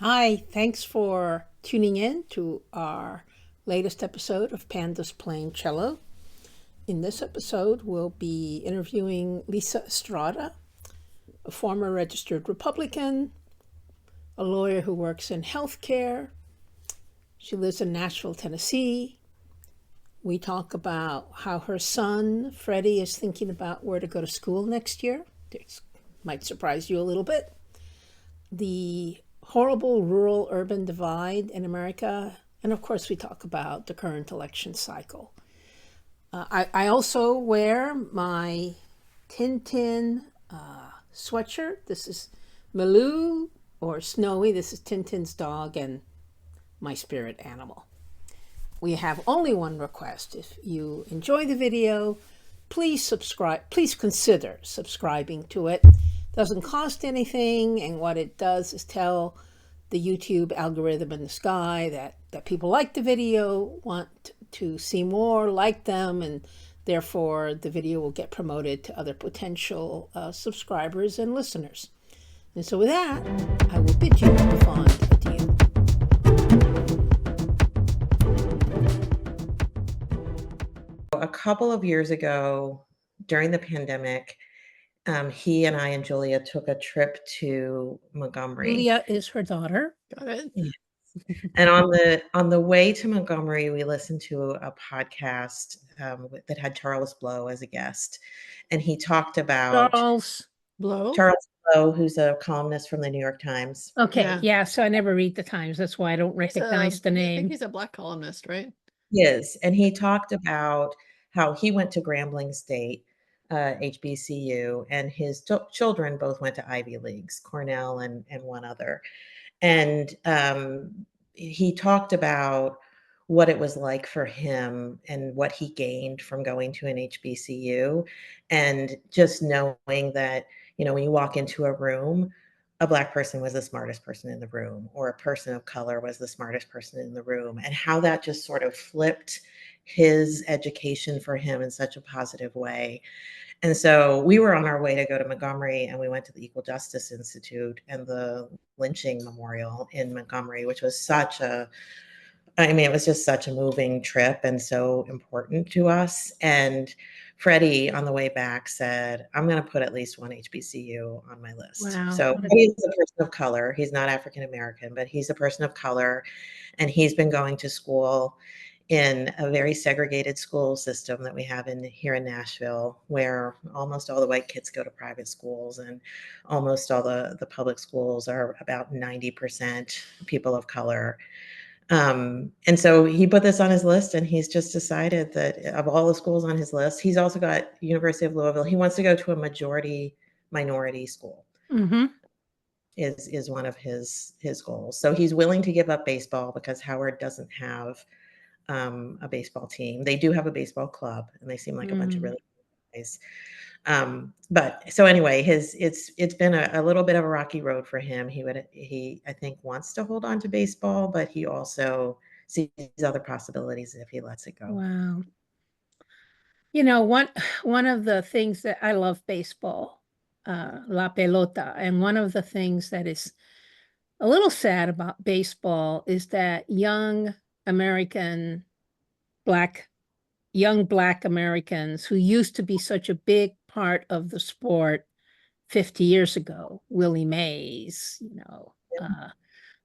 Hi, thanks for tuning in to our latest episode of Pandas playing cello. In this episode, we'll be interviewing Lisa Estrada, a former registered Republican, a lawyer who works in healthcare. She lives in Nashville, Tennessee. We talk about how her son, Freddie, is thinking about where to go to school next year. This might surprise you a little bit. The horrible rural-urban divide in America, and of course we talk about the current election cycle. I also wear my Tintin sweatshirt. This is Malou, or Snowy. This is Tintin's dog and my spirit animal. We have only one request. If you enjoy the video, please subscribe. Please consider subscribing to it. Doesn't cost anything, and what it does is tell the YouTube algorithm in the sky that people like the video, want to see more, like them, and therefore the video will get promoted to other potential subscribers and listeners. And so with that, I will bid you a fond adieu. A couple of years ago, during the pandemic, he and I and Julia took a trip to Montgomery. Julia is her daughter. Got it. Yes. And on the way to Montgomery, we listened to a podcast that had Charles Blow as a guest, and he talked about Charles Blow? Charles Blow, who's a columnist from the New York Times. Okay, yeah, so I never read the Times. That's why I don't recognize the I name. think he's a Black columnist, right? Yes, and he talked about how he went to Grambling State, HBCU, and his children both went to Ivy Leagues, Cornell and one other. And he talked about what it was like for him and what he gained from going to an HBCU, and just knowing that, when you walk into a room, a Black person was the smartest person in the room, or a person of color was the smartest person in the room, and how that just sort of flipped his education for him in such a positive way. And so we were on our way to go to Montgomery, and we went to the Equal Justice Institute and the lynching memorial in Montgomery, which was it was just such a moving trip and so important to us. And Freddie, on the way back, said, I'm going to put at least one HBCU on my list. Wow. So he's a person of color. He's not African American, but he's a person of color. And he's been going to school in a very segregated school system that we have here in Nashville, where almost all the white kids go to private schools, and almost all the public schools are about 90% people of color. And so he put this on his list, and he's just decided that of all the schools on his list, he's also got University of Louisville. He wants to go to a majority minority school. Mm-hmm. Is one of his goals. So he's willing to give up baseball because Howard doesn't have a baseball team. They do have a baseball club, and they seem like a bunch of really guys. But so anyway, it's been a little bit of a rocky road for him. He I think wants to hold on to baseball, but he also sees other possibilities if he lets it go. Wow. One of the things that I love baseball, La Pelota, and one of the things that is a little sad about baseball is that young Black Americans who used to be such a big part of the sport 50 years ago, Willie Mays,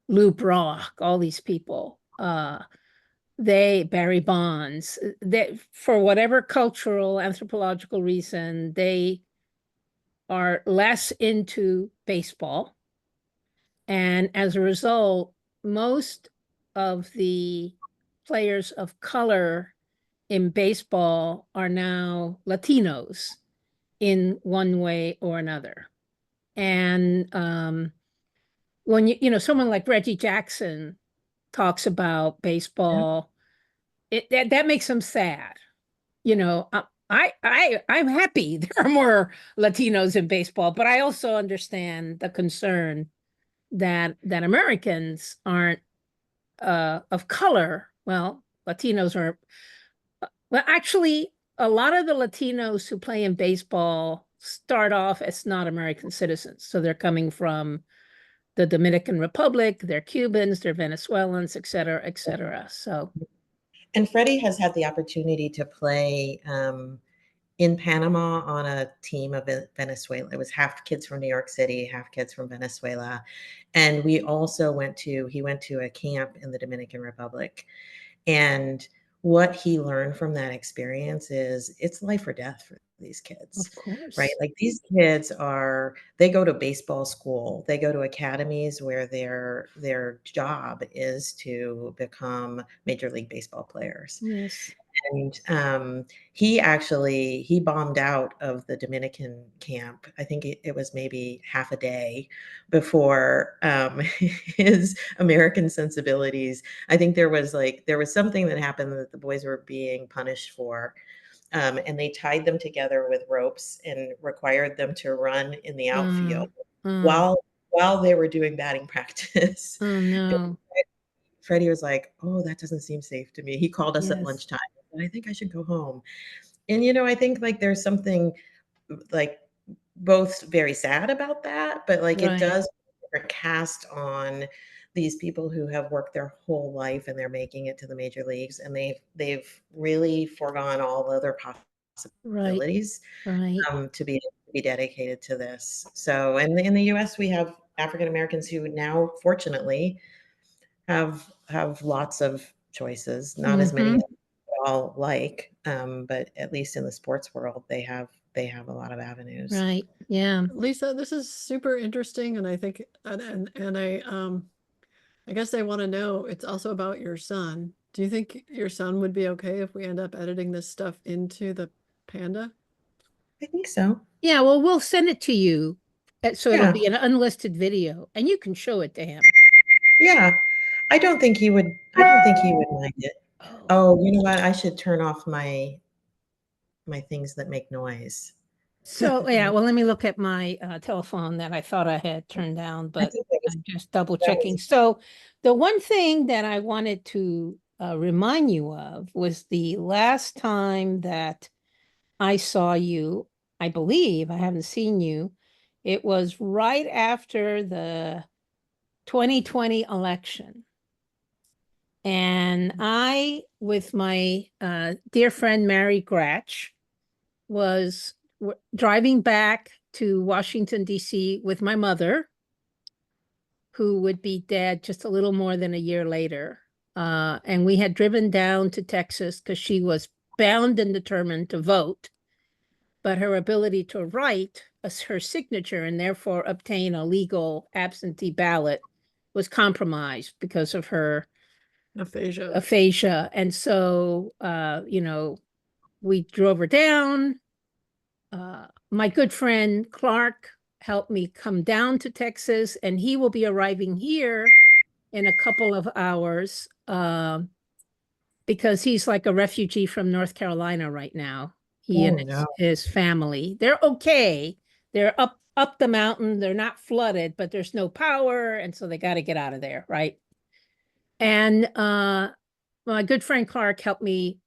Lou Brock, all these people, Barry Bonds, for whatever cultural, anthropological reason, they are less into baseball. And as a result, most of the players of color in baseball are now Latinos in one way or another. And when someone like Reggie Jackson talks about baseball, that makes them sad. I'm happy there are more Latinos in baseball, but I also understand the concern that Americans aren't of color. Well, Latinos are. Well, actually, a lot of the Latinos who play in baseball start off as not American citizens, so they're coming from the Dominican Republic, they're Cubans, they're Venezuelans, et cetera, et cetera. So, And Freddie has had the opportunity to play in Panama on a team of Venezuela. It was half kids from New York City, half kids from Venezuela. And we also he went to a camp in the Dominican Republic. And what he learned from that experience is it's life or death for these kids, of right? course. Like these kids they go to baseball school, they go to academies where their job is to become Major League Baseball players. Yes. And he bombed out of the Dominican camp. I think it was maybe half a day before his American sensibilities. I think there was something that happened that the boys were being punished for. And they tied them together with ropes and required them to run in the Uh, outfield uh, while they were doing batting practice. oh no. Freddie was like, "Oh, that doesn't seem safe to me." He called us at Yes. lunchtime, and I think I should go home. And, I think, like, there's something, like, both very sad about that, but, like, it Right. does put a different cast on these people who have worked their whole life, and they're making it to the major leagues, and they've really foregone all other Right. possibilities, Right. to be dedicated to this. So, and in the US, we have African Americans who now, fortunately, have lots of choices, not as many Mm-hmm. as we all like, but at least in the sports world, they have a lot of avenues. Right. Yeah. Lisa, this is super interesting, and I think, and I guess I want to know. It's also about your son. Do you think your son would be okay if we end up editing this stuff into the Panda? I think so. Yeah. Well, we'll send it to you. So it'll Yeah, be an unlisted video and you can show it to him. yeah. I don't think he would mind it. Oh. Oh, you know what? I should turn off my things that make noise. So, yeah, well, let me look at my telephone that I thought I had turned down, I but think that was I'm just double that checking. was So, the one thing that I wanted to remind you of was the last time that I saw you, I believe, I haven't seen you. It was right after the 2020 election. And I, with my dear friend Mary Gratch, was driving back to Washington, D.C. with my mother, who would be dead just a little more than a year later. And we had driven down to Texas because she was bound and determined to vote, but her ability to write her signature and therefore obtain a legal absentee ballot was compromised because of her Aphasia. aphasia. And so, we drove her down. My good friend Clark helped me come down to Texas, and he will be arriving here in a couple of hours because he's like a refugee from North Carolina right now. He and Oh, no. his family. They're okay. They're up the mountain. They're not flooded, but there's no power, and so they got to get out of there, right? And my good friend Clark helped me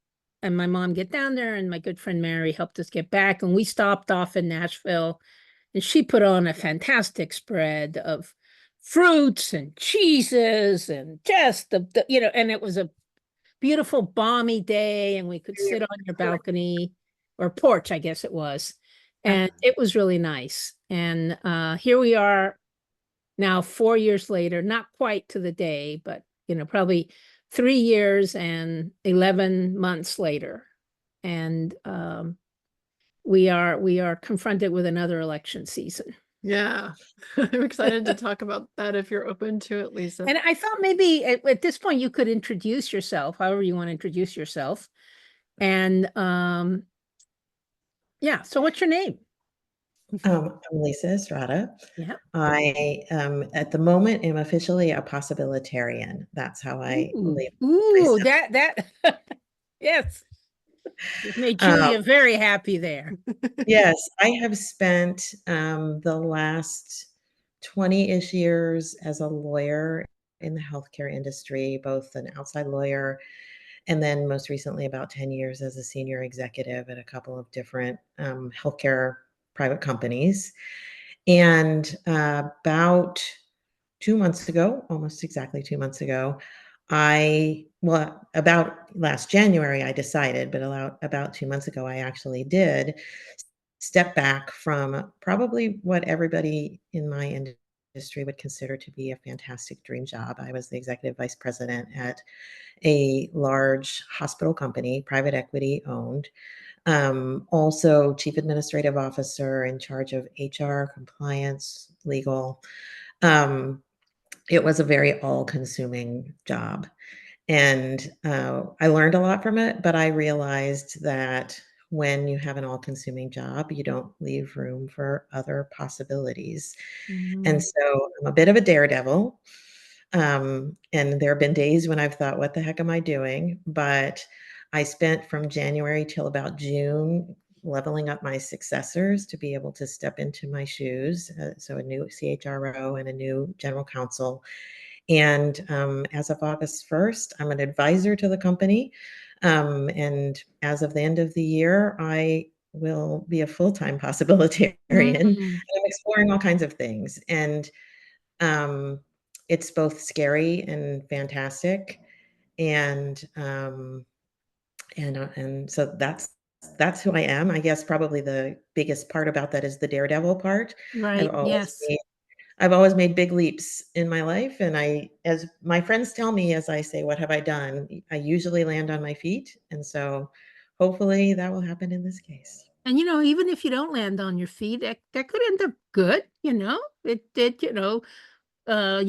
and my mom get down there, and my good friend Mary helped us get back. And we stopped off in Nashville, and she put on a fantastic spread of fruits and cheeses and just and it was a beautiful balmy day, and we could sit on your balcony or porch, I guess it was. And it was really nice. And here we are now, 4 years later, not quite to the day, but probably 3 years and 11 months later. And we are confronted with another election season. Yeah, I'm excited to talk about that if you're open to it, Lisa. And I thought maybe at this point you could introduce yourself, however you want to introduce yourself. And yeah, so what's your name? I'm Lisa Estrada. Yeah. I, at the moment, am officially a possibilitarian. That's how I Ooh, label ooh, myself. that yes. You've made Um, Julia very happy there. yes, I have spent the last 20-ish years as a lawyer in the healthcare industry, both an outside lawyer and then most recently about 10 years as a senior executive at a couple of different healthcare private companies. And about 2 months ago, almost exactly 2 months ago, about last January, I decided, but about 2 months ago, I actually did step back from probably what everybody in my industry would consider to be a fantastic dream job. I was the executive vice president at a large hospital company, private equity owned. Also, chief administrative officer in charge of HR, compliance, legal. Um, it was a very all-consuming job. And I learned a lot from it, but I realized that when you have an all-consuming job, you don't leave room for other possibilities. And so I'm a bit of a daredevil. And there have been days when I've thought, what the heck am I doing? But I spent from January till about June leveling up my successors to be able to step into my shoes. So a new CHRO and a new general counsel. And as of August 1st, I'm an advisor to the company. And as of the end of the year, I will be a full-time possibilitarian. And I'm exploring all kinds of things. And um, it's both scary and fantastic. And so that's who I am. I guess probably the biggest part about that is the daredevil part. I've Right. always Yes. made I've always made big leaps in my life, and as my friends tell me, as I say, "What have I done?" I usually land on my feet, and so hopefully that will happen in this case. And even if you don't land on your feet, that could end up good. You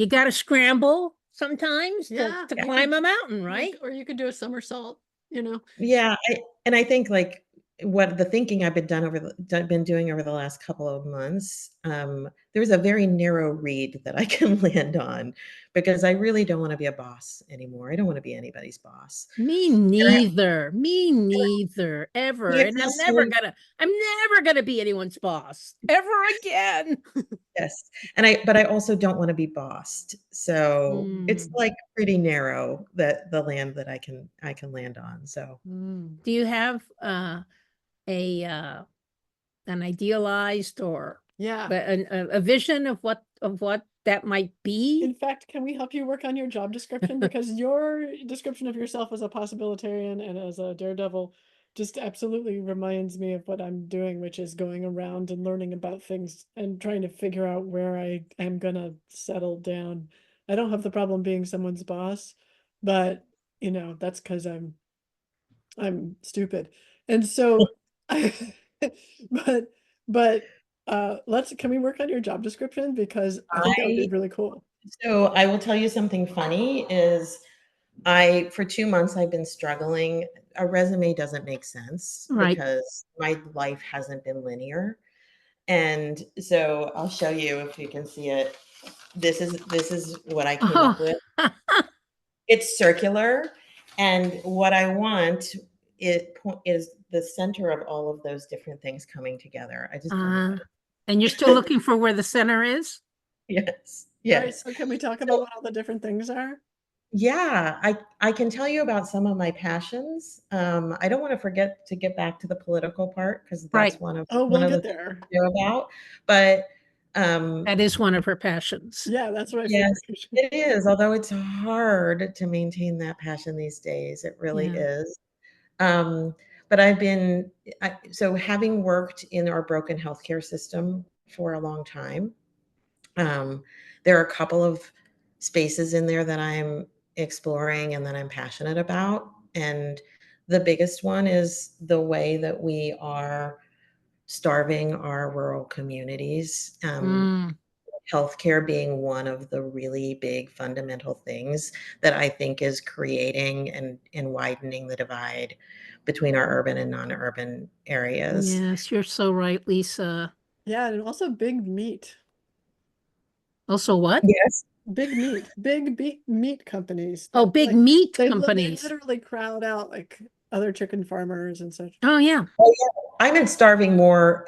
got to scramble sometimes Yeah, to you climb could a mountain, right? or you could do a somersault, you know? Yeah, I think, like, what the thinking I've been doing over the last couple of months, there's a very narrow reed that I can land on because I really don't wanna be a boss anymore. I don't wanna be anybody's boss. Me And I neither. Me neither. Ever. It's And also I'm never gonna be anyone's boss ever again. Yes, but I also don't wanna be bossed. So, it's, Mm. like, pretty narrow, that the land that I can land on, so Do you have a an idealized or Yeah. a vision of what that might In be? fact, can we help you work on your job description? Because your description of yourself as a possibilitarian and as a daredevil just absolutely reminds me of what I'm doing, which is going around and learning about things and trying to figure out where I am gonna settle down. I don't have the problem being someone's boss, but that's because I'm stupid. And so but but can we work on your job description? Because I think that would be I really cool. so I will tell you something funny is for 2 months, I've been struggling. A resume doesn't make sense Right. because my life hasn't been linear, and so I'll show you if you can see it. This is what I came Oh, up with. It's circular, and what I want is the center of all of those different things coming together. I just don't know uh, what it and you're still looking for where the center is? Yes, All right, yes. so can we talk about So, what all the different things are? yeah, I can tell you about some of my passions. I don't wanna forget to get back to the political part because Right. that's one of Oh, one we'll of the get things there. I care about, but, um, That is one of her passions. Yeah, that's what I yes, figured. it is, although it's hard to maintain that passion these days, it really Yeah. is. Um, but so having worked in our broken healthcare system for a long time, um, there are a couple of spaces in there that I'm exploring and that I'm passionate about. And the biggest one is the way that we are starving our rural communities. Mm. Healthcare being one of the really big fundamental things that I think is creating and widening the divide between our urban and non-urban areas. Yes, you're so right, Lisa. Yeah, and also big meat. Also what? Yes. Big meat companies Oh, that big meat they companies. literally crowd out like other chicken farmers and such. Oh, yeah. Oh, yeah. I meant starving more,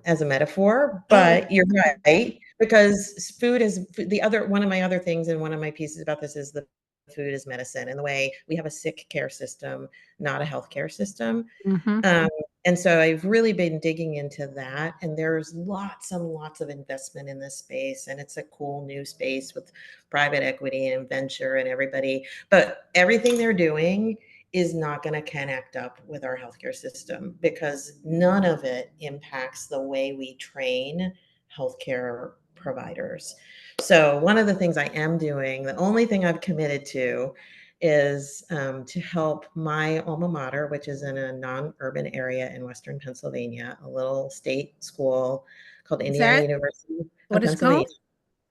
as a metaphor, Oh, but you're right, because food is the other one of my other things, and one of my pieces about this is the food is medicine, and the way we have a sick care system, not a healthcare system. Mhm. Um, And so I've really been digging into that. And there's lots and lots of investment in this space. And it's a cool new space with private equity and venture and everybody. But everything they're doing is not going to connect up with our healthcare system because none of it impacts the way we train healthcare providers. So, one of the things I am doing, the only thing I've committed to, is to help my alma mater, which is in a non-urban area in Western Pennsylvania, a little state school called Is Indiana that University of what it's Pennsylvania,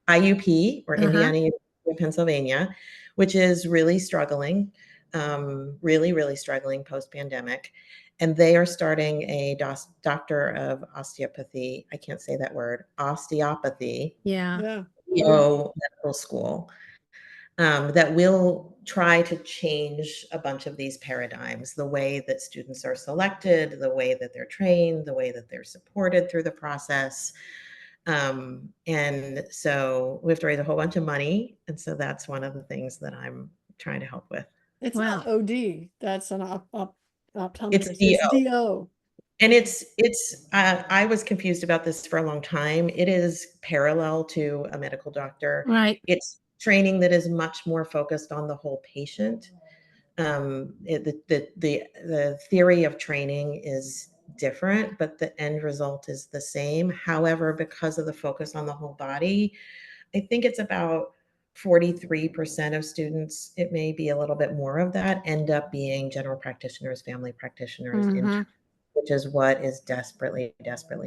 called? IUP, or Uh-huh. Indiana University of Pennsylvania, which is really struggling, really struggling post-pandemic. And they are starting a doctor of osteopathy. I can't say that word, osteopathy, Yeah. Yeah. medical school that will try to change a bunch of these paradigms, the way that students are selected, the way that they're trained, the way that they're supported through the process. And so we have to raise a whole bunch of money. And so that's one of the things that I'm trying to help with. It's Wow. not OD. That's an It's optometrist. It's DO. DO. And it's I was confused about this for a long time. It is parallel to a medical doctor. Right. It's training that is much more focused on the whole patient. The theory of training is different, but the end result is the same. However, because of the focus on the whole body, I think it's about 43% of students, it may be a little bit more of that, end up being general practitioners, family practitioners, Mm-hmm. which is what is desperately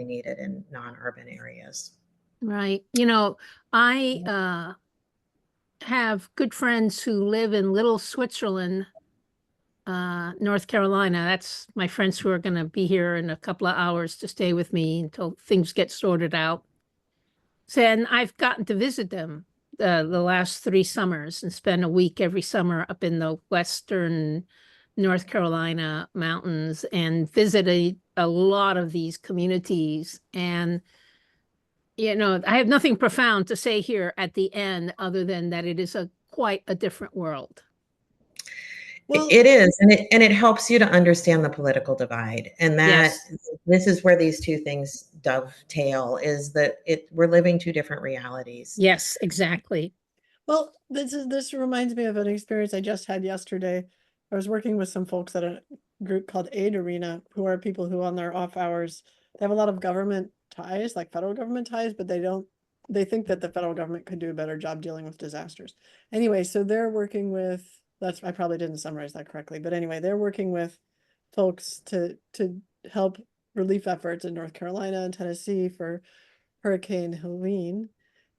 needed in non-urban areas. Right. I have good friends who live in Little Switzerland, North Carolina. That's my friends who are going to be here in a couple of hours to stay with me until things get sorted out. So, and I've gotten to visit them the last 3 summers and spend a week every summer up in the western North Carolina mountains and visited a lot of these communities. And I have nothing profound to say here at the end other than that it is quite a different world. Well, It is, and it helps you to understand the political divide, and that Yes. this is where these two things dovetail, is that we're living two different realities. Yes, exactly. well, this reminds me of an experience I just had yesterday. I was working with some folks at a group called Aid Arena, who are people who on their off hours, they have a lot of government ties, like federal government ties, but they think that the federal government could do a better job dealing with disasters. Anyway, so they're working with, I probably didn't summarize that correctly, but anyway, they're working with folks to help relief efforts in North Carolina and Tennessee for Hurricane Helene.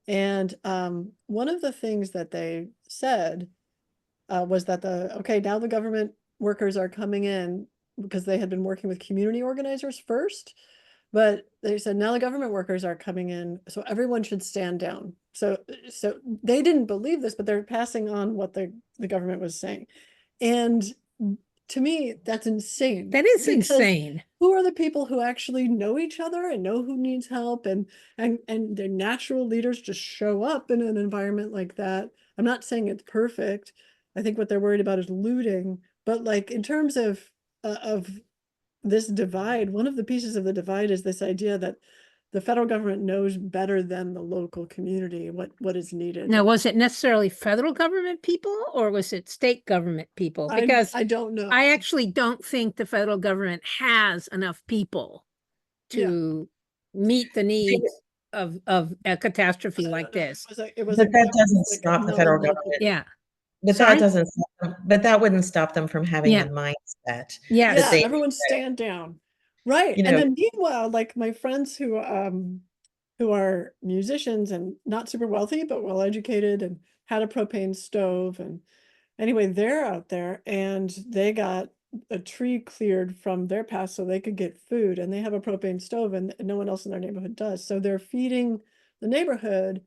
And one of the things that they said was that now the government workers are coming in because they had been working with community organizers first, but they said now the government workers are coming in, so everyone should stand down. So they didn't believe this, but they're passing on what the government was saying. And to me, that's insane. That is because insane. who are the people who actually know each other and know who needs help, and their natural leaders just show up in an environment like that? I'm not saying it's perfect. I think what they're worried about is looting, but like in terms of this divide, one of the pieces of the divide is this idea that the federal government knows better than the local community what is needed. Now, was it necessarily federal government people or was it state government people? Because I don't know. I actually don't think the federal government has enough people to meet the needs of a catastrophe like this. It was But that doesn't like stop the federal government. Yeah. But Sorry? that doesn't stop them, but that wouldn't stop them from having Yeah. the mindset that Yes. they, everyone stand down. Right. you And know, then meanwhile, like my friends who are musicians and not super wealthy, but well educated and had a propane stove. And anyway, they're out there and they got a tree cleared from their path so they could get food, and they have a propane stove and no one else in their neighborhood does. So they're feeding the neighborhood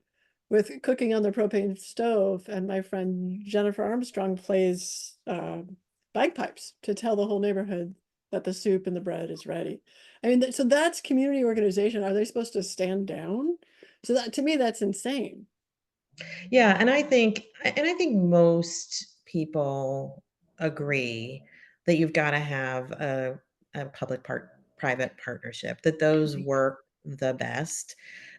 with cooking on their propane stove. And my friend Jennifer Armstrong plays bagpipes to tell the whole neighborhood that the soup and the bread is ready. I mean, so that's community organization. Are they supposed to stand down? So that, to me, that's insane. yeah, and I think most people agree that you've got to have a public private partnership, that those work the best.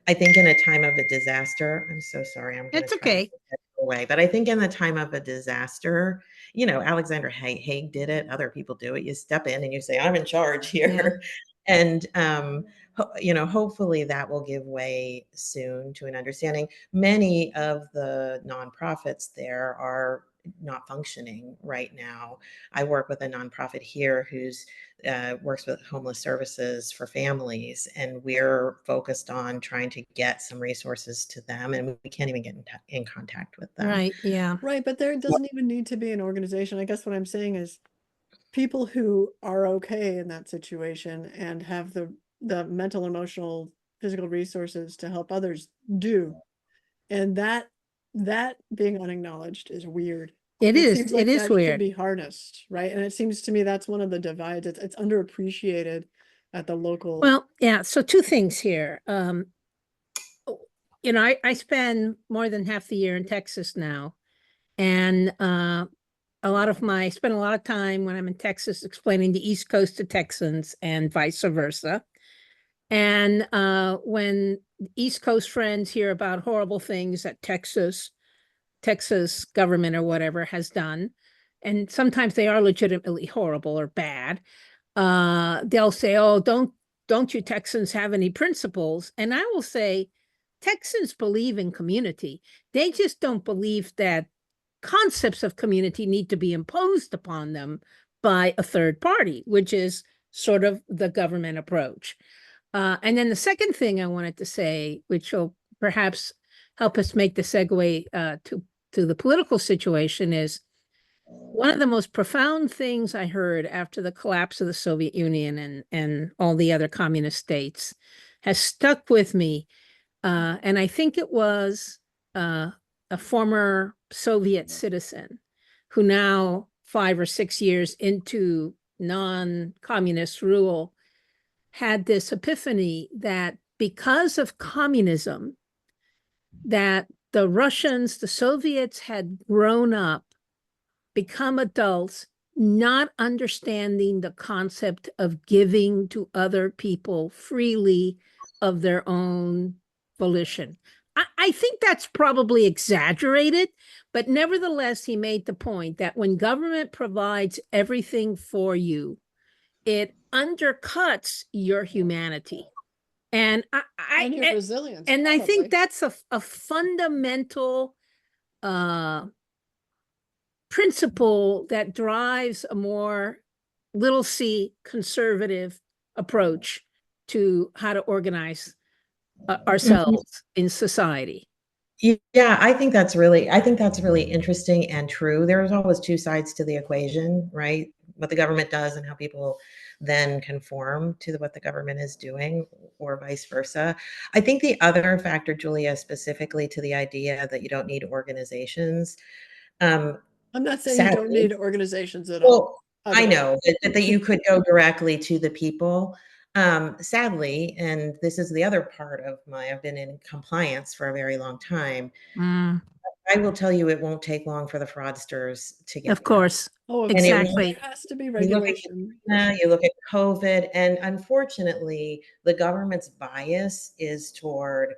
I think in a time of a disaster, I'm so sorry, I'm going It's to try to okay. get away, but I think in the time of a disaster, Alexander Haig did it, other people do it. You step in and you say, I'm in charge here. And, hopefully that will give way soon to an understanding. Many of the nonprofits there are not functioning right now. I work with a nonprofit here who's works with homeless services for families, and we're focused on trying to get some resources to them, and we can't even get in contact with them. Right. Yeah. Right, but there doesn't even need to be an organization. I guess what I'm saying is people who are okay in that situation and have the mental, emotional, physical resources to help others do. And that being unacknowledged is weird. It is. Seems like It is that should weird. be harnessed, right? And it seems to me that's one of the divides. It's underappreciated at the local. Well, yeah. So two things here. I spend more than half the year in Texas now, and I spend a lot of time when I'm in Texas explaining the East Coast to Texans and vice versa. And when East Coast friends hear about horrible things that Texas government or whatever has done, and sometimes they are legitimately horrible or bad, they'll say, "Oh, don't you Texans have any principles?" And I will say, Texans believe in community. They just don't believe that concepts of community need to be imposed upon them by a third party, which is sort of the government approach. And then the second thing I wanted to say, which will perhaps help us make the segue to the political situation, is one of the most profound things I heard after the collapse of the Soviet Union and all the other communist states has stuck with me. And I think it was a former Soviet citizen who now 5 or 6 years into non-communist rule had this epiphany that because of communism, that the Russians, the Soviets had grown up, become adults, not understanding the concept of giving to other people freely of their own volition. I think that's probably exaggerated, but nevertheless, he made the point that when government provides everything for you, it undercuts your humanity. And and your resilience. And probably. I think that's a fundamental principle that drives a more little c conservative approach to how to organize ourselves in society. Yeah, I think that's really interesting and true. There's always two sides to the equation, right? What the government does and how people then conform to what the government is doing, or vice versa. I think the other factor, Julia, specifically to the idea that you don't need organizations. I'm not saying sadly, you don't need organizations at all. I know that you could go directly to the people. Sadly, and this is the other part of I've been in compliance for a very long time. I will tell you, it won't take long for the fraudsters to get Of course. Oh, exactly. There has to be regulation. You look at COVID, and unfortunately, the government's bias is toward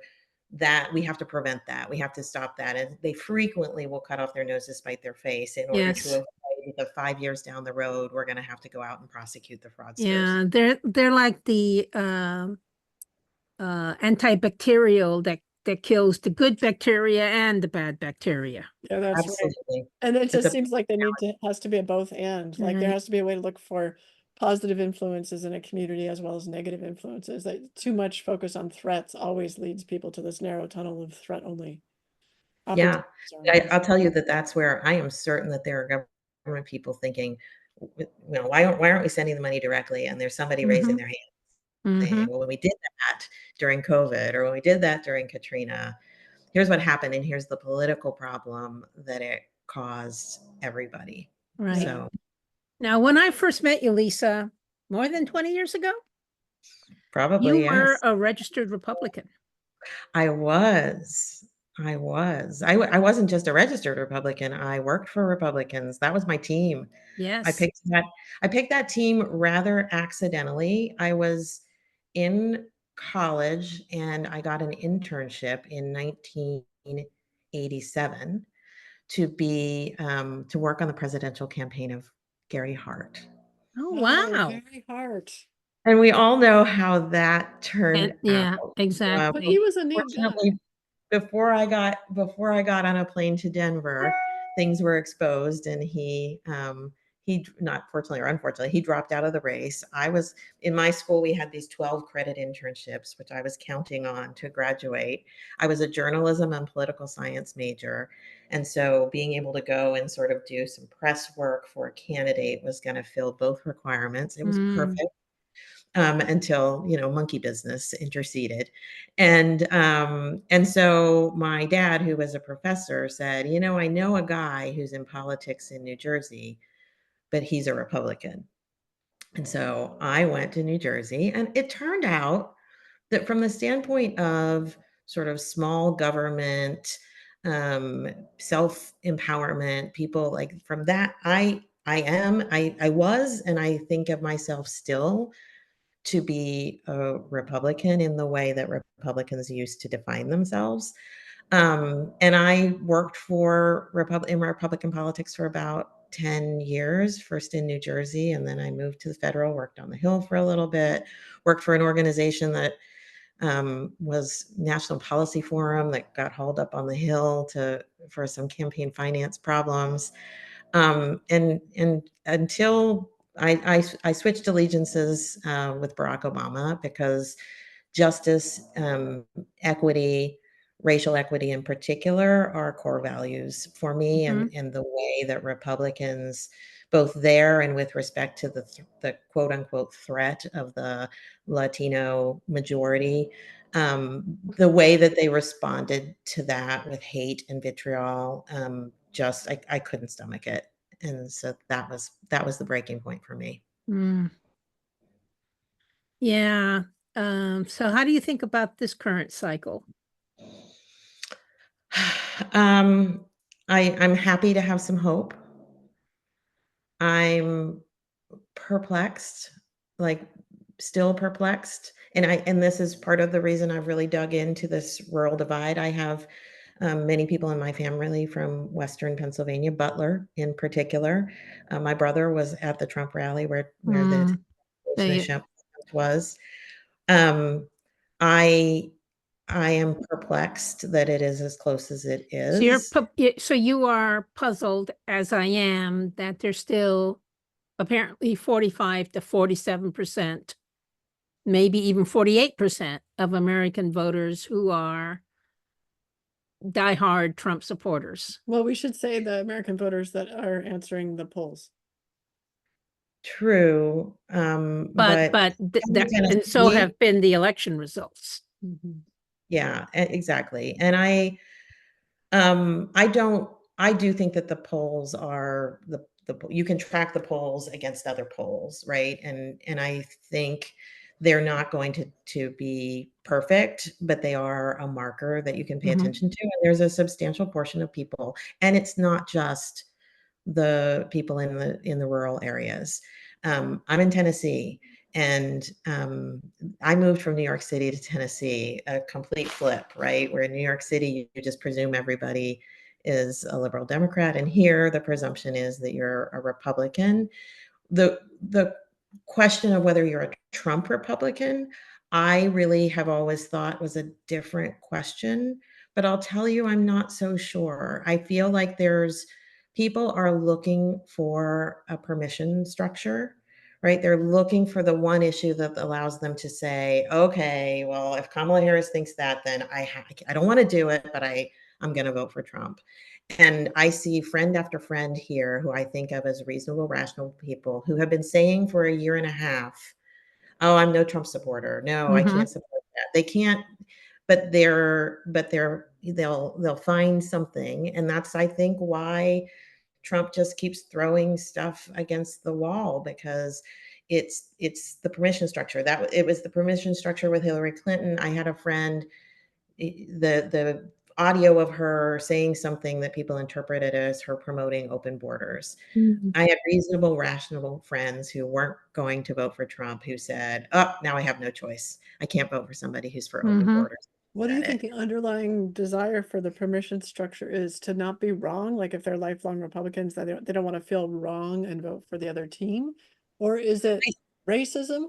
that. We have to prevent that. We have to stop that. And they frequently will cut off their nose to spite their face in order to avoid the 5 years down the road, we're going to have to go out and prosecute the fraudsters. Yeah, they're like the antibacterial that kills the good bacteria and the bad bacteria. Yeah, that's absolutely right. And it just seems like has to be a both and. Like there has to be a way to look for positive influences in a community as well as negative influences. That too much focus on threats always leads people to this narrow tunnel of threat only. Yeah, I'll tell you that's where I am certain that there are government people thinking, why aren't we sending the money directly? And there's somebody raising their hand saying, well, when we did that during COVID, or when we did that during Katrina, here's what happened, and here's the political problem that it caused everybody. Right. So now, when I first met you, Lisa, more than 20 years ago, probably you were a registered Republican. I was. I was. I wasn't just a registered Republican. I worked for Republicans. That was my team. I Yes. picked that I picked that team rather accidentally. I was in college and I got an internship in 1987 to work on the presidential campaign of Gary Hart. Oh, Oh, wow. very hard. And we all know how that turned And out. yeah, But exactly. he was a neat guy. Fortunately, before I got on a plane to Denver, things were exposed, and he not fortunately or unfortunately he dropped out of the race. I was in my school. We had these 12 credit internships, which I was counting on to graduate. I was a journalism and political science major, and so being able to go and sort of do some press work for a candidate was going to fill both requirements. It was Mm. perfect until monkey business interceded, and so my dad, who was a professor, said, I know a guy who's in politics in New Jersey, but he's a Republican. And so I went to New Jersey, and it turned out that from the standpoint of sort of small government, um, self empowerment, people like from that, I was, and I think of myself still to be a Republican in the way that Republicans used to define themselves. And I worked in Republican politics for about 10 years, first in New Jersey, and then I moved to the federal, worked on the Hill for a little bit, worked for an organization that was National Policy Forum that got hauled up on the Hill for some campaign finance problems. And until I switched allegiances with Barack Obama because justice, equity, racial equity in particular are core values for me, Mhm. and the way that Republicans, both there and with respect to the quote unquote threat of the Latino majority, the way that they responded to that with hate and vitriol, just I couldn't stomach it, and so that was the breaking point for me. Mm. Yeah. So how do you think about this current cycle? um, I'm happy to have some hope. I'm perplexed, like still perplexed. And this is part of the reason I've really dug into this rural divide. I have many people in my family from Western Pennsylvania, Butler in particular. My brother was at the Trump rally where the Mm. of They, Shemp was. Um, I I am perplexed that it is as close as it so you're is. so you are puzzled, as I am, that there's still apparently 45 to 47%, maybe even 48% of American voters who are diehard Trump supporters. Well, we should say the American voters that are answering the polls. True, But but in that and so Tennessee, have been the election results. Mhm. yeah, exactly. And I don't. I do think that the polls are you can track the polls against other polls, right? And I think they're not going to be perfect, but they are a marker that you can pay Mhm. attention to. And there's a substantial portion of people, and it's not just the people in the rural areas. I'm in Tennessee, and I moved from New York City to Tennessee, a complete flip, right? Where in New York City, you just presume everybody is a liberal Democrat, and here the presumption is that you're a Republican. The question of whether you're a Trump Republican, I really have always thought was a different question, but I'll tell you, I'm not so sure. I feel like there's people are looking for a permission structure, right? They're looking for the one issue that allows them to say, okay, well, if Kamala Harris thinks that, then I don't want to do it, but I'm going to vote for Trump. And I see friend after friend here who I think of as reasonable, rational people who have been saying for a year and a half, "Oh, I'm no Trump supporter. No, I Mhm. can't support that." They can't, they'll find something, and that's I think why Trump just keeps throwing stuff against the wall, because it's the permission structure. It was the permission structure with Hillary Clinton. I had a friend, the audio of her saying something that people interpreted as her promoting open borders. Mhm. I had reasonable, rational friends who weren't going to vote for Trump who said, "Oh, now I have no choice. I can't vote for somebody who's for open Mhm. borders." What do you Said think it. the underlying desire for the permission structure is? To not be wrong? Like if they're lifelong Republicans, that they don't want to feel wrong and vote for the other team? Or is it racism?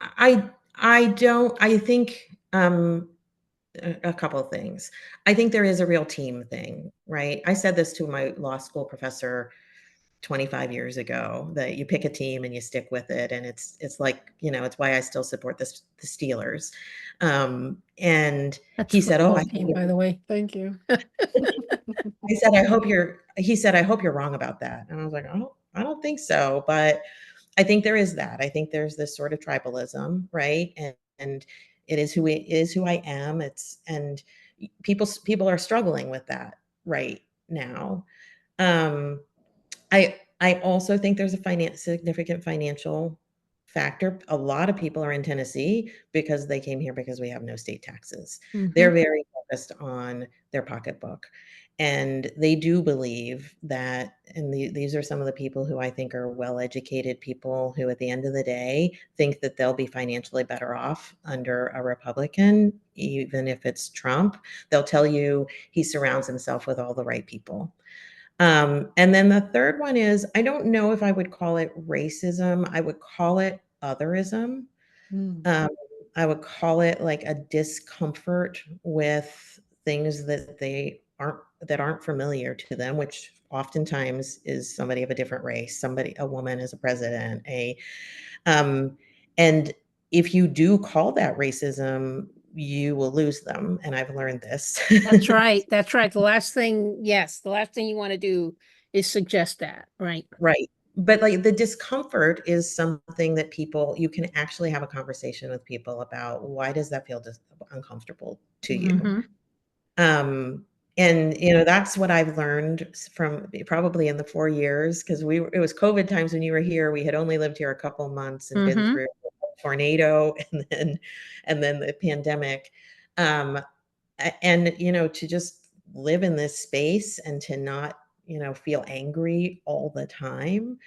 I don't. I think a couple of things. I think there is a real team thing, right? I said this to my law school professor 25 years ago, that you pick a team and you stick with it, and it's like, it's why I still support the Steelers. And That's he a said, "Oh, football team, by the way. Thank you. I said, I hope you're." He said, "I hope you're wrong about that." And I was like, "Oh, I don't think so." But I think there is that. I think there's this sort of tribalism, right? And it is who I am. It's and people are struggling with that right now. Um, I also think there's a significant financial factor. A lot of people are in Tennessee because they came here because we have no state taxes. They're Mhm. very focused on their pocketbook, and they do believe that, and these are some of the people who I think are well-educated people who, at the end of the day, think that they'll be financially better off under a Republican, even if it's Trump. They'll tell you he surrounds himself with all the right people. And then the third one is, I don't know if I would call it racism. I would call it otherism. Mm. Um, I would call it like a discomfort with things that aren't familiar to them, which oftentimes is somebody of a different race, a woman as a president, um, and if you do call that racism, you will lose them. And I've learned this. That's right. That's right. The last thing you want to do is suggest that, right? Right. But like the discomfort is something that you can actually have a conversation with people about, why does that feel uncomfortable to you? Mhm. Um, and that's what I've learned from probably in the 4 years, because it was COVID times when you were here. We had only lived here a couple months and been Mhm. through a tornado and then the pandemic. Um, and to just live in this space and to not feel angry all the time.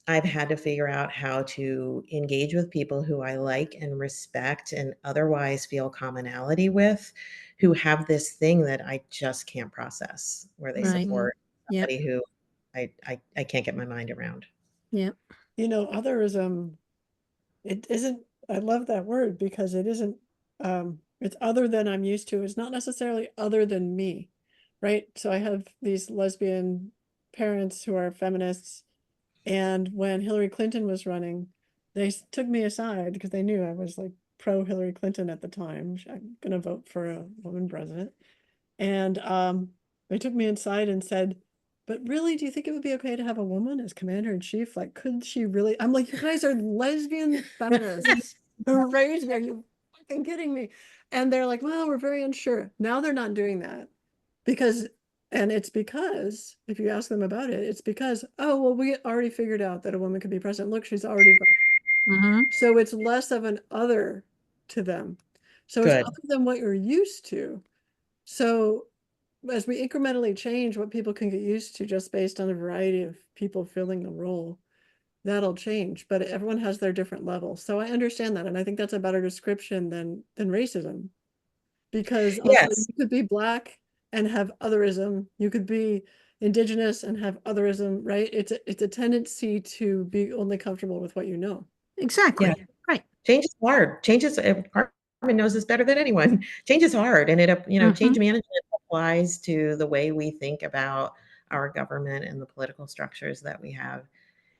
I've had to figure out how to engage with people who I like and respect and otherwise feel commonality with, who have this thing that I just can't process, where they Right. support Yep. somebody who I can't get my mind around. Yep. Otherism, it isn't, I love that word because it isn't, it's other than I'm used to. It's not necessarily other than me, right? So I have these lesbian parents who are feminists, and when Hillary Clinton was running, they took me aside because they knew I was like pro Hillary Clinton at the time. I'm gonna vote for a woman president. And they took me inside and said, "But really, do you think it would be okay to have a woman as commander in chief? Like, could she really?" I'm like, "You guys are lesbian feminists who raised me. Are you fucking kidding me?" And they're like, "Well, we're very unsure." Now they're not doing that because, and it's because, if you ask them about it, it's because, oh, well, we already figured out that a woman could be president. Look, she's already voted. Mhm. So it's less of an other to them. So it's Good. other than what you're used to. So as we incrementally change what people can get used to just based on a variety of people filling the role, that'll change. But everyone has their different levels. So I understand that. And I think that's a better description than racism. Because also Yes. you could be Black and have otherism. You could be Indigenous and have otherism, right? It's a tendency to be only comfortable with what you know. Exactly. Yeah. Right. Change is hard. Carmen knows this better than anyone. Change is hard, and change Mhm. management applies to the way we think about our government and the political structures that we have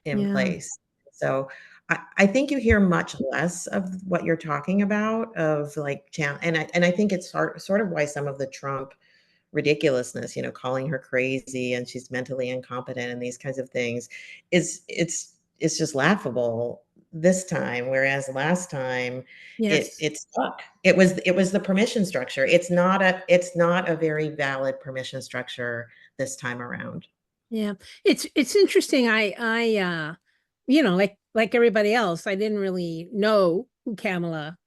in Yeah. place. So I think you hear much less of what you're talking about, of like and I think it's sort of why some of the Trump ridiculousness, calling her crazy and she's mentally incompetent and these kinds of things, it's just laughable this time, whereas last time it Yes. it stuck. It was the permission structure. It's not a very valid permission structure this time around. Yeah. It's interesting. Like everybody else, I didn't really know who Kamala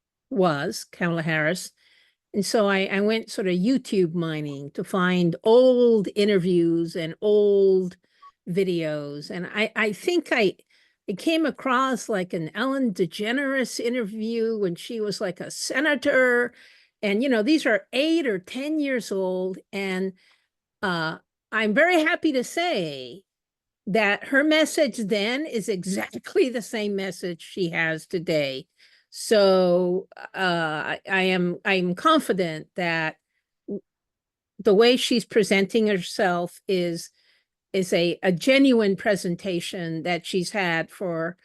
Harris. And so I went sort of YouTube mining to find old interviews and old videos. And I think I came across like an Ellen DeGeneres interview when she was like a senator. And, these are 8 or 10 years old. And I'm very happy to say that her message then is exactly the same message she has today. So I'm confident that the way she's presenting herself is a genuine presentation that she's had for,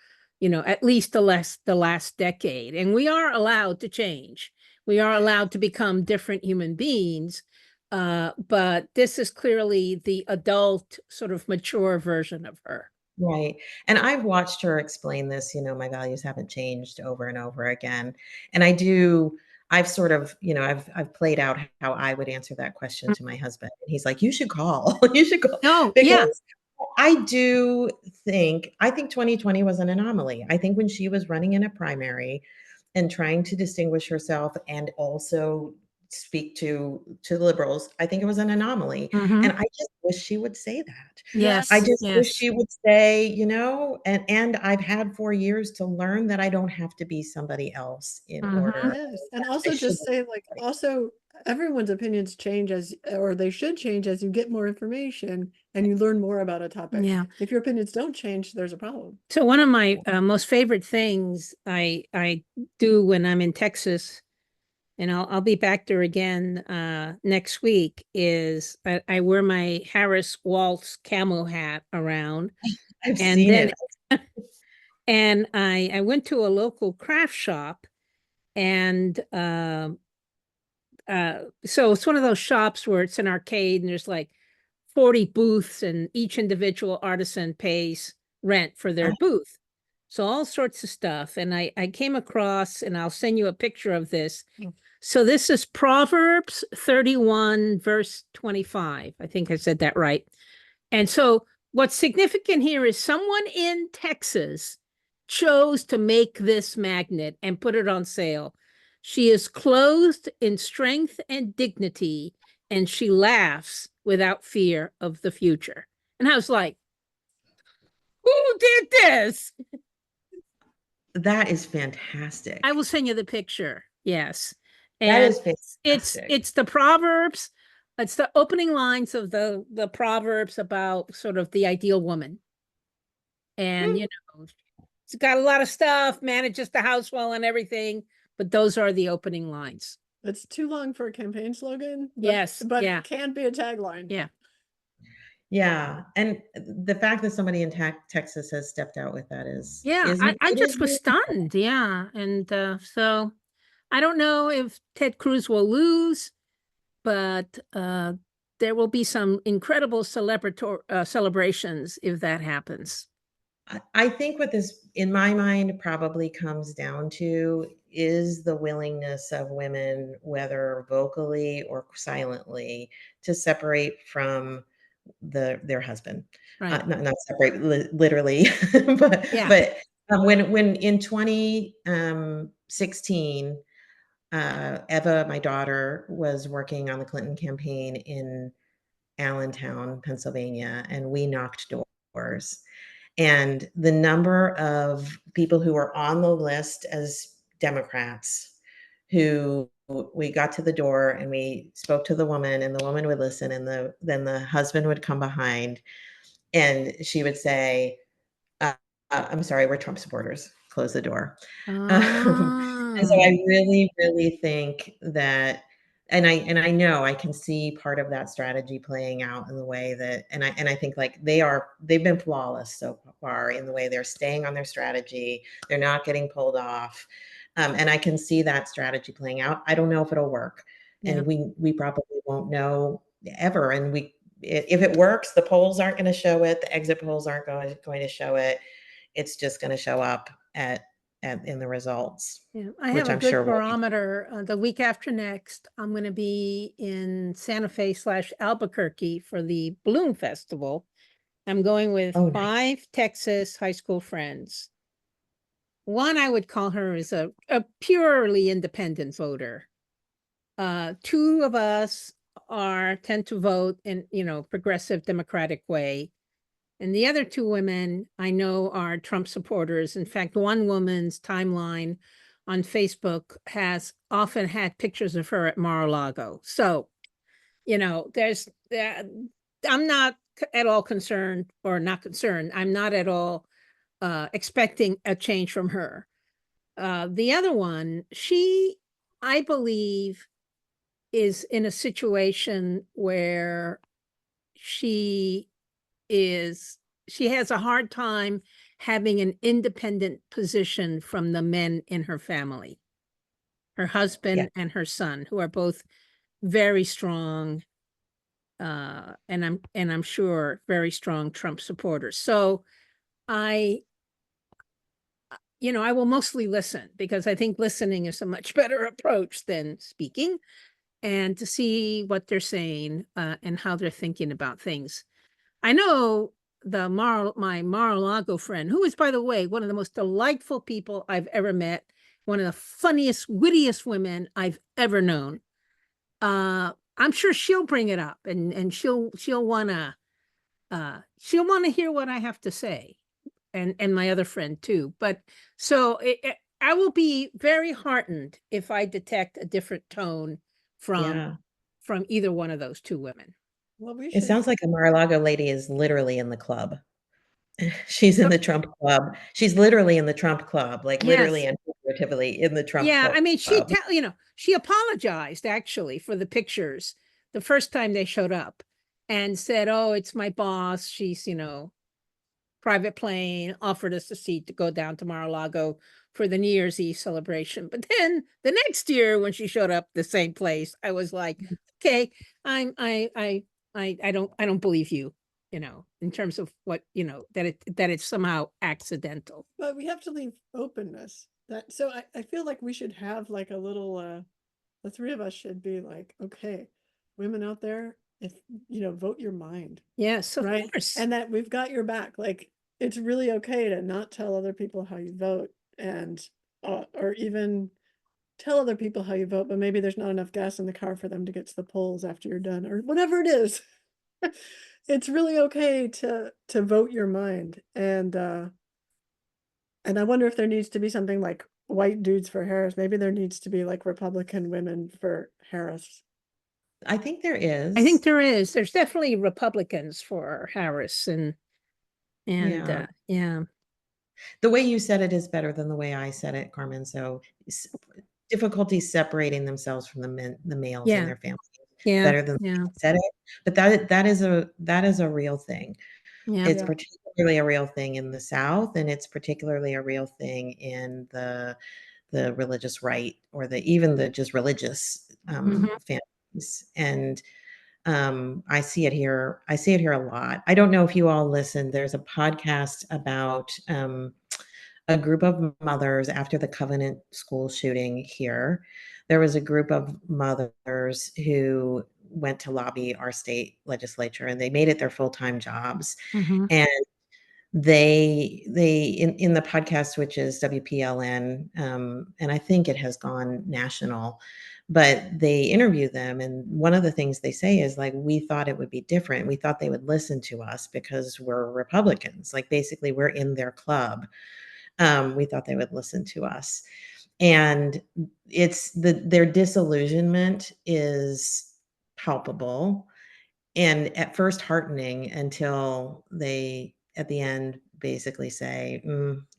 at least the last decade. And we are allowed to change. We are allowed to become different human beings. But this is clearly the adult, sort of mature version of her. Right. And I've watched her explain this, my values haven't changed over and over again. And I've sort of, I've played out how I would answer that question to my husband. And he's like, you should call. You should call. Oh, Because yeah. I think 2020 was an anomaly. I think when she was running in a primary and trying to distinguish herself and also speak to the liberals, I think it was an anomaly. Mhm. And I just wish she would say that. Yes. I just wish Yes. she would say, and I've had 4 years to learn that I don't have to be somebody else in order. Yes, and I also just shouldn't. say like also everyone's opinions change or they should change as you get more information and you learn more about a topic. Yeah. If your opinions don't change, there's a problem. So one of my most favorite things I do when I'm in Texas, and I'll be back there again next week, is I wear my Harris Waltz camo hat around, I've and seen then it. and I went to a local craft shop, and so it's one of those shops where it's an arcade and there's like 40 booths and each individual artisan pays rent for their booth. So all sorts of stuff. And I came across, and I'll send you a picture of this. So this is Proverbs 31, verse 25. I think I said that right. And so what's significant here is someone in Texas chose to make this magnet and put it on sale. She is clothed in strength and dignity, and she laughs without fear of the future. And I was like, who did this? That is fantastic. I will send you the picture. Yes. That And is fantastic. it's the Proverbs. It's the opening lines of the Proverbs about sort of the ideal woman. And, it's got a lot of stuff, manages the house well and everything, but those are the opening lines. It's too long for a campaign slogan, but, Yes, but yeah. it can be a tagline. Yeah. Yeah, and the fact that somebody in Texas has stepped out with that is Yeah, is I it just is was stunned. Yeah. And so I don't know if Ted Cruz will lose, but there will be some incredible celebrations if that happens. I think what this, in my mind, probably comes down to is the willingness of women, whether vocally or silently, to separate from their husband. Right. Not separate literally, but Yeah. when in 2016, Eva, my daughter, was working on the Clinton campaign in Allentown, Pennsylvania, and we knocked doors. And the number of people who were on the list as Democrats who we got to the door and we spoke to the woman, and the woman would listen, and then the husband would come behind and she would say, I'm sorry, we're Trump supporters. Close the door. And so I really, really think that, and I know I can see part of that strategy playing out in the way that, and I think like they've been flawless so far in the way they're staying on their strategy. They're not getting pulled off. And I can see that strategy playing out. I don't know if it'll work. Yeah. And we probably won't know ever. And if it works, the polls aren't going to show it. The exit polls aren't going to show it. It's just going to show up in the results. Yeah, I which have a I'm good sure will be. barometer. The week after next, I'm going to be in Santa Fe / Albuquerque for the Balloon Festival. I'm going with Oh, nice. 5 Texas high school friends. One, I would call her is a purely independent voter. two of us tend to vote in, progressive Democratic way. And the other two women I know are Trump supporters. In fact, one woman's timeline on Facebook has often had pictures of her at Mar-a-Lago. So, there's I'm not at all concerned, or not concerned. I'm not at all expecting a change from her. The other one, I believe, is in a situation where she has a hard time having an independent position from the men in her family, her husband and her son, who are both very strong, and I'm sure very strong Trump supporters. So I will mostly listen, because I think listening is a much better approach than speaking, and to see what they're saying, and how they're thinking about things. I know my Mar-a-Lago friend, who is, by the way, one of the most delightful people I've ever met, one of the funniest, wittiest women I've ever known. I'm sure she'll bring it up, and she'll wanna hear what I have to say, and my other friend too. But so I will be very heartened if I detect a different tone from either one of those two women. Well, It sounds like a Mar-a-Lago lady is literally in the club. She's in the Trump club. She's literally in the Trump club, like literally and figuratively in the Trump club. I mean, she apologized actually for the pictures the first time they showed up, and said, "Oh, it's my boss. She's, private plane, offered us a seat to go down to Mar-a-Lago for the New Year's Eve celebration." But then the next year, when she showed up the same place, I was like, okay, I don't believe you, in terms of what, that it's somehow accidental. But we have to leave openness. So I feel like we should have like a little, the three of us should be like, okay, women out there, if vote your mind. Yes, of right? course. And that we've got your back. Like, it's really okay to not tell other people how you vote, and or even tell other people how you vote, but maybe there's not enough gas in the car for them to get to the polls after you're done, or whatever it is. It's really okay to vote your mind. And I wonder if there needs to be something like white dudes for Harris. Maybe there needs to be like Republican women for Harris. I think there is. I think there is. There's definitely Republicans for Harris, and Yeah. yeah. The way you said it is better than the way I said it, Carmen. So difficulty separating themselves from the males in their families. Better than the way I said it. But that is a real thing. It's particularly a real thing in the South, and it's particularly a real thing in the religious right, or even the just religious families. And I see it here. I see it here a lot. I don't know if you all listen. There's a podcast about a group of mothers after the Covenant school shooting here. There was a group of mothers who went to lobby our state legislature, and they made it their full-time jobs. And they in the podcast, which is WPLN, and I think it has gone national, but they interview them, and one of the things they say is like, we thought it would be different. We thought they would listen to us because we're Republicans. Like, basically, we're in their club. We thought they would listen to us. And it's their disillusionment is palpable, and at first heartening, until they at the end basically say,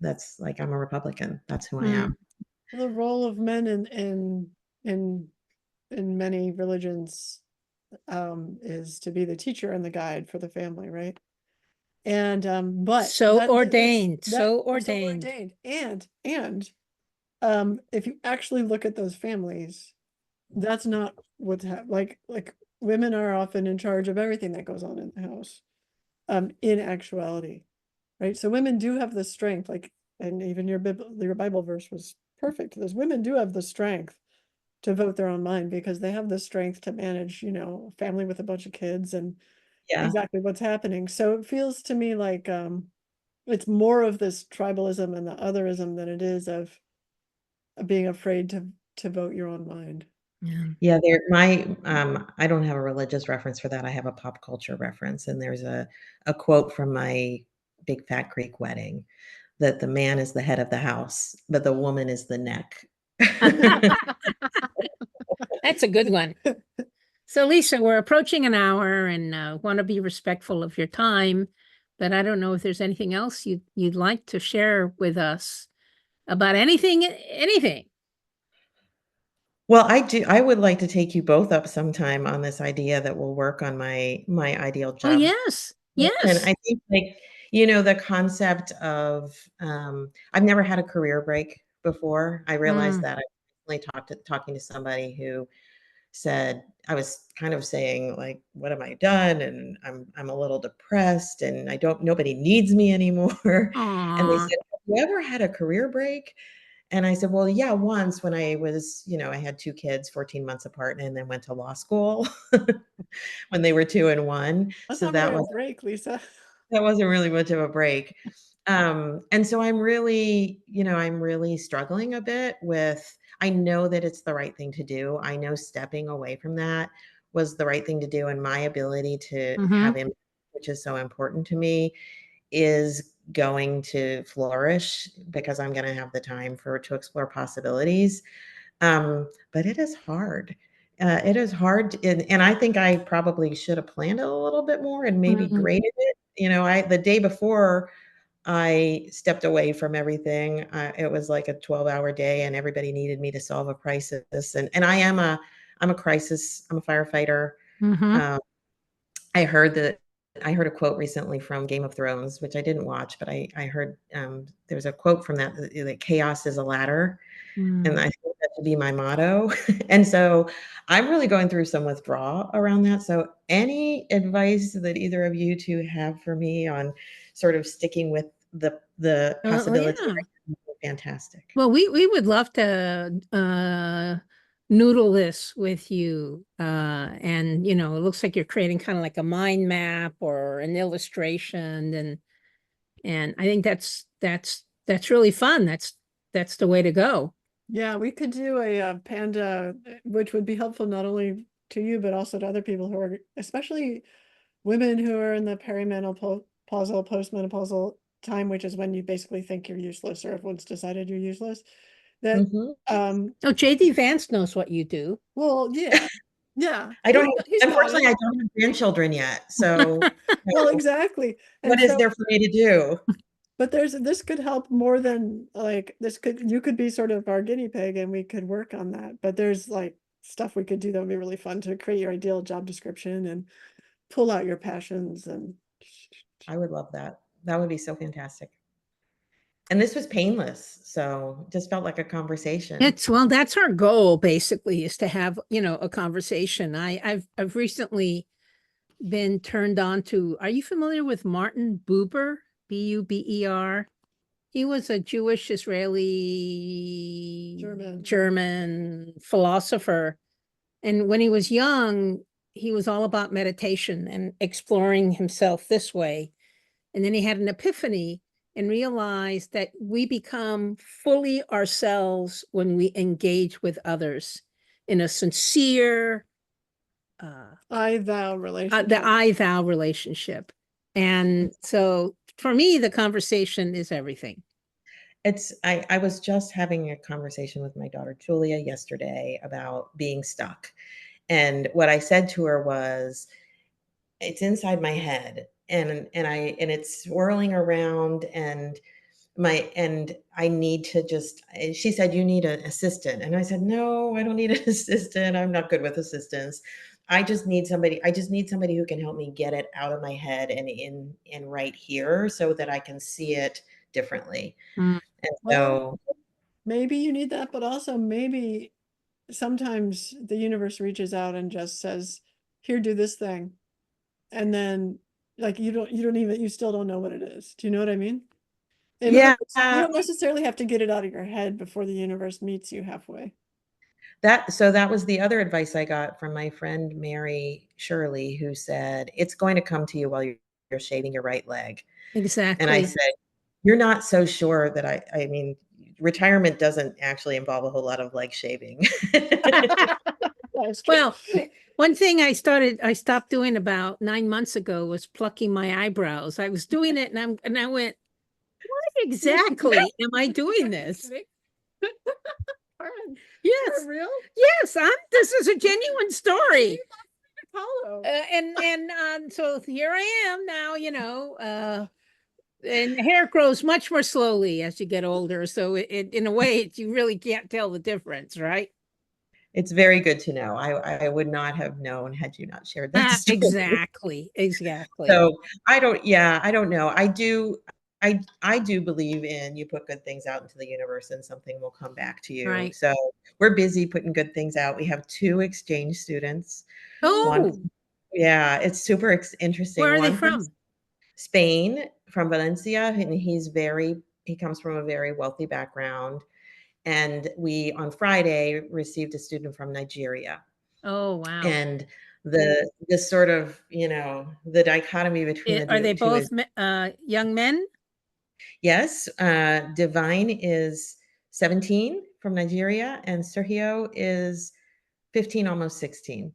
that's like, I'm a Republican. That's who I am. The role of men in many religions is to be the teacher and the guide for the family, right? And but so ordained. And if you actually look at those families, that's not what's like women are often in charge of everything that goes on in the house, in actuality, right? So women do have the strength, like, and even your Bible verse was perfect. Those women do have the strength to vote their own mind, because they have the strength to manage, a family with a bunch of kids, and exactly what's happening. So it feels to me like it's more of this tribalism and the otherism than it is of being afraid to vote your own mind. Yeah, I don't have a religious reference for that. I have a pop culture reference, and there's a quote from my big fat Greek wedding that the man is the head of the house, but the woman is the neck. That's a good one. So, Lisa, we're approaching an hour and want to be respectful of your time, but I don't know if there's anything else you'd like to share with us about anything, anything. Well, I would like to take you both up sometime on this idea that will work on my ideal Oh, job. yes, And yes. I think, like, the concept of, I've never had a career break before. I realized Mm, that I recently talking to somebody who said I was kind of saying, like, "What have I done?" And I'm a little depressed, and I don't nobody needs me anymore. And they aw, said, "Have you ever had a career break?" And I said, "Well, yeah, once when I was, I had 2 kids 14 months apart and then went to law school when they were 2 and 1. That's So not that really a was break, Lisa. that wasn't really much of a break. And so I'm really struggling a bit with I know that it's the right thing to do. I know stepping away from that was the right thing to do, and my ability to mm-hmm, have impact, which is so important to me, is going to flourish because I'm gonna have the time to explore possibilities. But it is hard. It is hard, and I think I probably should have planned it a little bit more and maybe mm, graded it. The day before I stepped away from everything, it was like a 12-hour day, and everybody needed me to solve a crisis. And I'm a crisis. I'm a firefighter. mm-hmm, Um, I heard that I heard a quote recently from Game of Thrones, which I didn't watch, but I heard there's a quote from that chaos is a ladder. And mm. I think that should be my motto. And so I'm really going through some withdrawal around that. So any advice that either of you two have for me on sort of sticking with the Oh, possibility yeah. would be fantastic. Well, we would love to noodle this with you. And it looks like you're creating kind of like a mind map or an illustration, and I think that's really fun. That's the way to go. Yeah, we could do a panda, which would be helpful not only to you, but also to other people who are, especially women who are in the perimenopausal, postmenopausal time, which is when you basically think you're useless or everyone's decided you're useless. That, Mhm. Oh, JD Vance knows what you do. well, yeah, yeah, I don't he's got unfortunately, it. I don't have grandchildren yet. So, Well, exactly. what And is so, there for me to do? but this could help more than like you could be sort of our guinea pig and we could work on that. But there's like stuff we could do that would be really fun to create your ideal job description and pull out your passions and I would love that. That would be so fantastic. And this was painless, so just felt like a conversation. Well, that's our goal basically, is to have, a conversation. I've recently been turned on to, are you familiar with Martin Buber? Buber? He was a Jewish Israeli German. German philosopher. And when he was young, he was all about meditation and exploring himself this way. And then he had an epiphany and realized that we become fully ourselves when we engage with others in a sincere, I thou the relationship. I thou relationship. And so for me, the conversation is everything. I was just having a conversation with my daughter Julia yesterday about being stuck. And what I said to her was, it's inside my head and it's swirling around and I need to just she said, you need an assistant. And I said, no, I don't need an assistant. I'm not good with assistants. I just need somebody who can help me get it out of my head and in right here so that I can see it differently. Mm. And Well, so maybe you need that, but also maybe sometimes the universe reaches out and just says, here, do this thing. And then like you still don't know what it is. Do you know what I mean? In other yeah, words, you don't necessarily have to get it out of your head before the universe meets you halfway. that was the other advice I got from my friend Mary Shirley, who said, it's going to come to you while you're shaving your right leg. And I Exactly. said, you're not so sure that I mean, retirement doesn't actually involve a whole lot of leg shaving. Well, one thing I stopped doing about 9 months ago was plucking my eyebrows. I was doing it and I went, why exactly am I doing this? Carmen, Yes. for real? Yes, this is a genuine story. Apollo. So here I am now, and the hair grows much more slowly as you get older. So in a way, you really can't tell the difference, right? It's very good to know. I would not have known had you not shared that story. Exactly. So I don't know. I do believe in you put good things out into the universe and something will come back to you. Right. So we're busy putting good things out. We have 2 exchange students. One, Oh, yeah, it's super interesting. where are they One from from? Spain, from Valencia, and he comes from a very wealthy background. And we on Friday received a student from Nigeria. Oh, wow. And this sort of, the dichotomy between Are they the two both is young men? yes, Divine is 17 from Nigeria, and Sergio is 15, almost 16.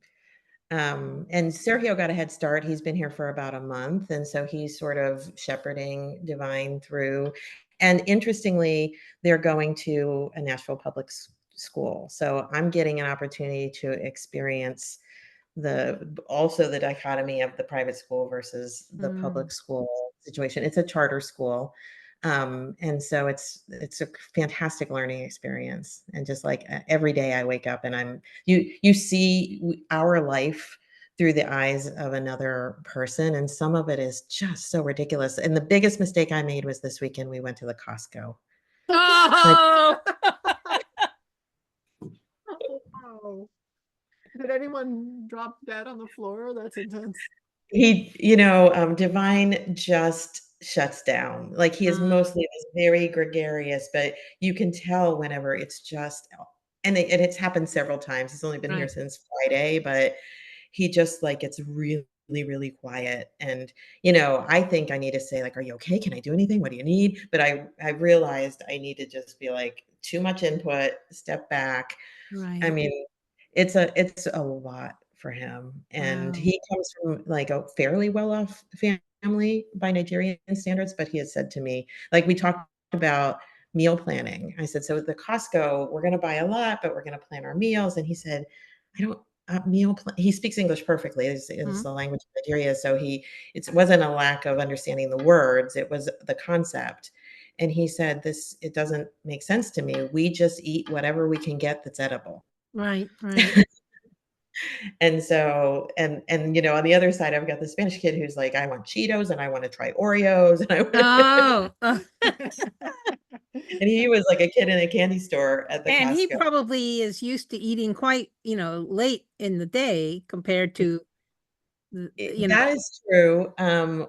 And Sergio got a head start. He's been here for about a month, and so he's sort of shepherding Divine through. And interestingly, they're going to a Nashville public school, so I'm getting an opportunity to experience also the dichotomy of the private school versus the public school situation. It's a charter school. And so it's a fantastic learning experience. And just like every day I wake up and you see our life through the eyes of another person. And some of it is just so ridiculous. And the biggest mistake I made was this weekend we went to the Costco. Oh, Wow. Did anyone drop dead on the floor? That's intense. Divine just shuts down. Like, he is mostly this very gregarious, but you can tell whenever it's just and it's happened several times. He's only been here right. since Friday, but he just, like, gets really, really quiet, and, I think I need to say, like, "Are you okay? Can I do anything? What do you need?" But I realized I need to just be like, "Too much input, step back." I Right. mean, it's a lot for him, and Wow. he comes from, like, a fairly well-off family by Nigerian standards, but he has said to me, like, we talked about meal planning. I said, "So at the Costco, we're gonna buy a lot, but we're gonna plan our meals," and he said, "I don't meal plan." He speaks English perfectly. It's the language of Nigeria, so it wasn't a lack of understanding the words, it was the concept, and he said, "It doesn't make sense to me. We just eat whatever we can get that's edible." Right. Right. And so, on the other side, I've got the Spanish kid who's like, "I want Cheetos and I want to try Oreos." Oh, And he was like a kid in a candy store at the and he Costco. probably is used to eating quite, late in the day compared to, That is true.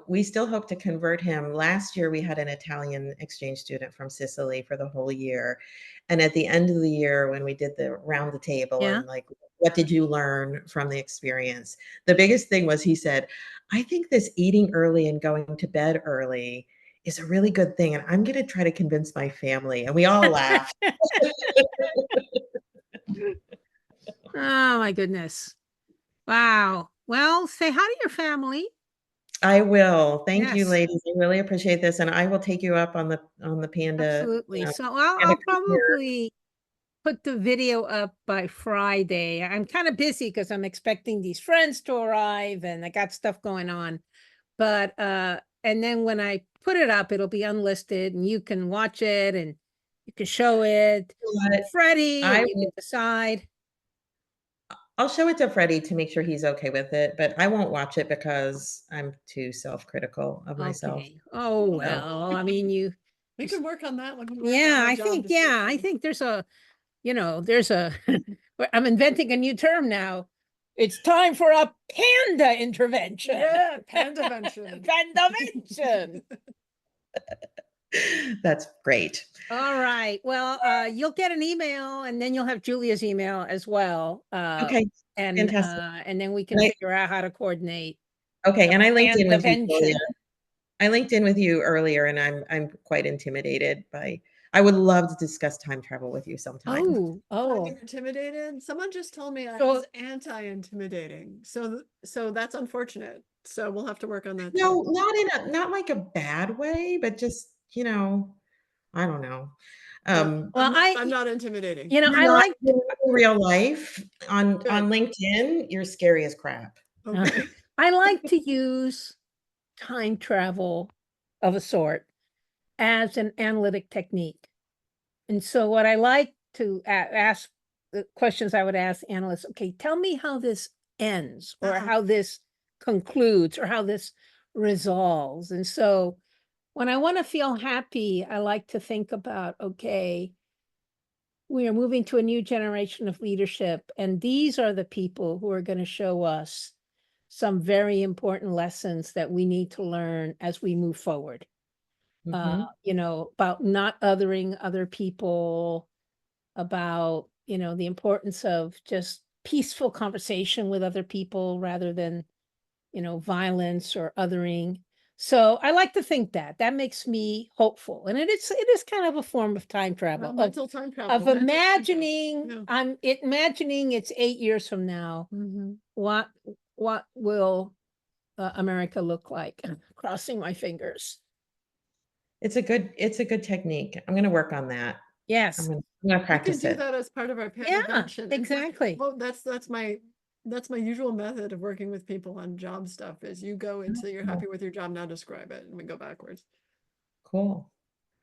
We still hope to convert him. Last year, we had an Italian exchange student from Sicily for the whole year. And at the end of the year, when we did the round the table yeah. and like, what did you learn from the experience? The biggest thing was he said, "I think this eating early and going to bed early is a really good thing. And I'm going to try to convince my family." And we all laughed. Oh my goodness. Wow. Well, say hi to your family. I will. Thank you, Yes, ladies. I really appreciate this. And I will take you up on the absolutely. uh, So panda I'll career. probably put the video up by Friday. I'm kind of busy because I'm expecting these friends to arrive and I got stuff going on. But and then when I put it up, it'll be unlisted and you can watch it and you can show it But Freddie I and you can will decide. I'll show it to Freddie to make sure he's okay with it, but I won't watch it because I'm too self-critical of myself. Okay. Oh So, well, I mean We can work on that when we work yeah, on the I job think yeah, I description. think there's a I'm inventing a new term now. It's time for a panda intervention. Yeah, pandavention. Pandavention. that's great. All right. Well, you'll get an email and then you'll have Julia's email as well. Okay, fantastic. And then we can And I figure out how to coordinate okay, the and I linked in with you, Julia. pandavention. I linked in with you earlier, and I'm quite intimidated by I would love to discuss time travel with you sometime. Are you intimidated? Someone just told me I was anti-intimidating. So that's unfortunate. So we'll have to work on that too. No, not like a bad way, but just, I don't know. Well, I'm not intimidating. I like in real life on LinkedIn, you're scary as crap. Okay. I like to use time travel of a sort as an analytic technique. And so what I like to ask, the questions I would ask analysts, okay, tell me how this ends or how this concludes or how this resolves. And so when I want to feel happy, I like to think about, okay, we are moving to a new generation of leadership, and these are the people who are going to show us some very important lessons that we need to learn as we move forward. About not othering other people, about, the importance of just peaceful conversation with other people rather than, violence or othering. So I like to think that makes me hopeful. And it is kind of a form of time travel, mental time travel. of imagining, I'm imagining it's 8 years from now. What will America look like? Crossing my fingers. It's a good technique. I'm going to work on that. Yes. I'm going to practice it. We can do that as part of our Pandassation. Exactly. Well, that's my usual method of working with people on job stuff is you go until you're happy with your job, now describe it, and we go backwards. Cool.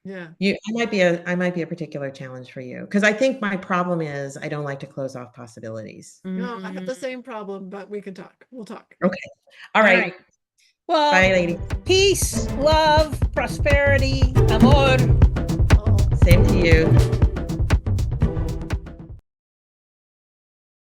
Yeah. I might be a particular challenge for you, because I think my problem is I don't like to close off possibilities. No, I have the same problem, but we can talk. We'll talk. Okay. All right. Well, bye, lady. Peace, love, prosperity, amor. Same to you.